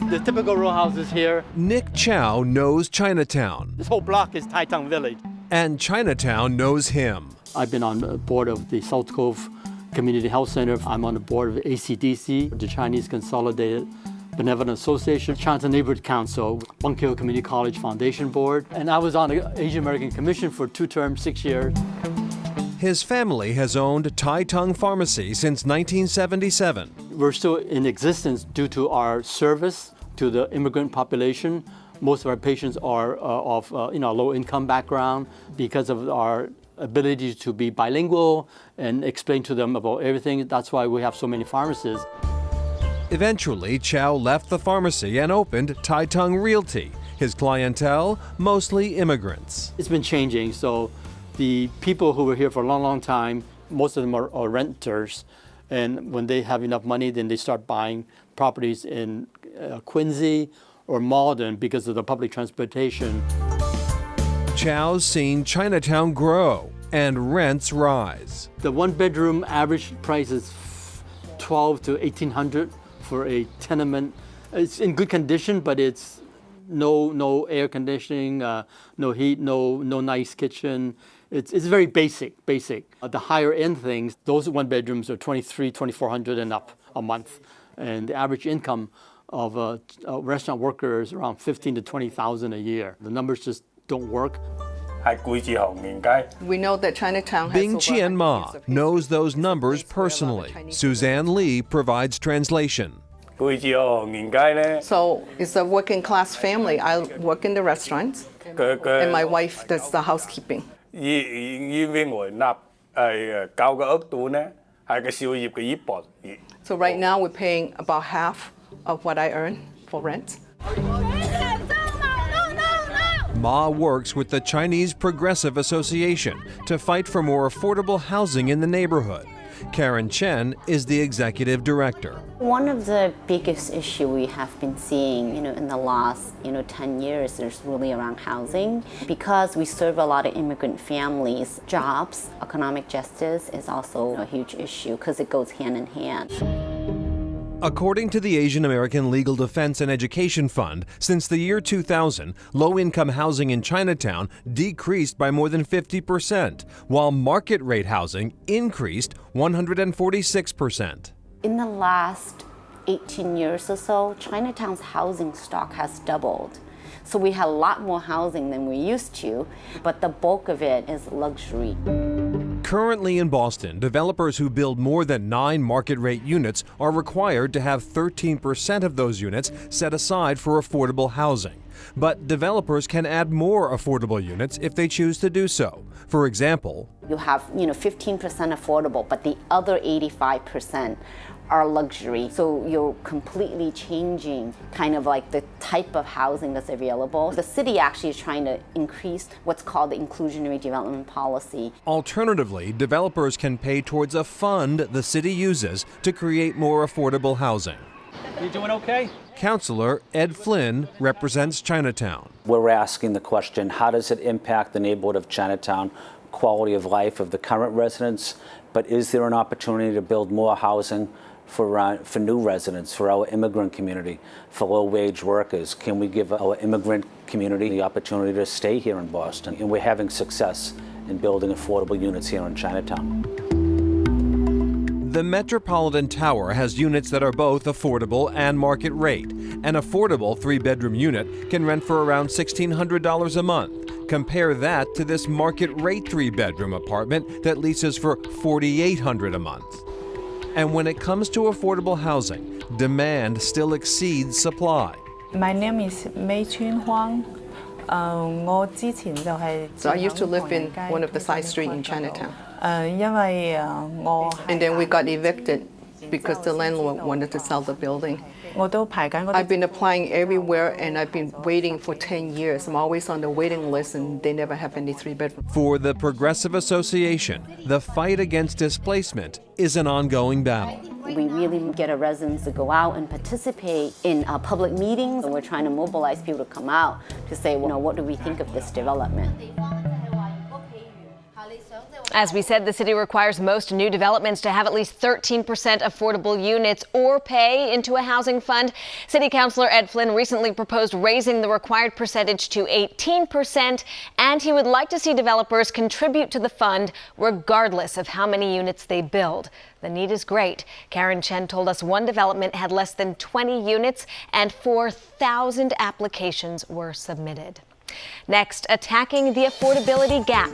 The typical row houses here. Nick Chow knows Chinatown, This whole block is Tai Tung Village. and Chinatown knows him. I've been on the board of the South Cove Community Health Center. I'm on the board of ACDC, the Chinese Consolidated Benevolent Association, Chinatown Neighborhood Council, Bunkyo Community College Foundation Board, and I was on the Asian American Commission for 2 terms, 6 years. His family has owned Tai Tung Pharmacy since 1977. We're still in existence due to our service to the immigrant population. Most of our patients are of low-income background. Because of our ability to be bilingual and explain to them about everything, that's why we have so many pharmacists. Eventually, Chow left the pharmacy and opened Tai Tung Realty. His clientele, mostly immigrants. It's been changing, so the people who were here for a long, long time, most of them are renters, and when they have enough money, then they start buying properties in Quincy or Malden because of the public transportation. Chow's seen Chinatown grow and rents rise. The one-bedroom average price is $1,200 to $1,800 for a tenement. It's in good condition, but it's no air conditioning, no heat, no nice kitchen. It's very basic. The higher end things, those one bedrooms are $2,300, $2,400 and up a month. And the average income of a restaurant worker is around $15,000 to $20,000 a year. The numbers just don't work. We know that Chinatown has Bing over Chien 100 Ma years of history. knows those It's a numbers place where a lot of personally. Chinese Suzanne Lee provides translation. So it's a working class family. I work in the restaurants, and my wife does the housekeeping. So right now we're paying about half of what I earn for rent. Ma works with the Chinese Progressive Association to fight for more affordable housing in the neighborhood. Karen Chen is the executive director. One of the biggest issues we have been seeing, in the last, 10 years is really around housing. Because we serve a lot of immigrant families, jobs, economic justice is also a huge issue because it goes hand in hand. According to the Asian American Legal Defense and Education Fund, since the year 2000, low-income housing in Chinatown decreased by more than 50%, while market-rate housing increased 146%. In the last 18 years or so, Chinatown's housing stock has doubled. So we have a lot more housing than we used to, but the bulk of it is luxury. Currently in Boston, developers who build more than 9 market-rate units are required to have 13% of those units set aside for affordable housing. But developers can add more affordable units if they choose to do so. For example, You have, 15% affordable, but the other 85% are luxury. So you're completely changing kind of like the type of housing that's available. The city actually is trying to increase what's called the inclusionary development policy. alternatively, developers can pay towards a fund the city uses to create more affordable housing. You doing okay? Councilor Ed Flynn represents Chinatown. We're asking the question, how does it impact the neighborhood of Chinatown, quality of life of the current residents, but is there an opportunity to build more housing for new residents, for our immigrant community, for low-wage workers? Can we give our immigrant community the opportunity to stay here in Boston? And we're having success in building affordable units here in Chinatown. The Metropolitan Tower has units that are both affordable and market rate. An affordable 3-bedroom unit can rent for around $1,600 a month. Compare that to this market rate 3-bedroom apartment that leases for $4,800 a month. And when it comes to affordable housing, demand still exceeds supply. My name is Mei Chun Huang. So I used to live in one of the side streets in Chinatown. 因為我 And then we got evicted because the landlord wanted to sell the building. 我都排緊嗰 I've 啲 been applying everywhere and I've been waiting for 10 years. I'm always on the waiting list and they never have any 3-bedroom. For the Progressive Association, the fight against displacement is an ongoing battle. We really get our residents to go out and participate in public meetings, and we're trying to mobilize people to come out to say, what do we think of this development? As we said, the city requires most new developments to have at least 13% affordable units or pay into a housing fund. City Councilor Ed Flynn recently proposed raising the required percentage to 18%, and he would like to see developers contribute to the fund regardless of how many units they build. The need is great. Karen Chen told us one development had less than 20 units and 4,000 applications were submitted. Next, attacking the affordability gap.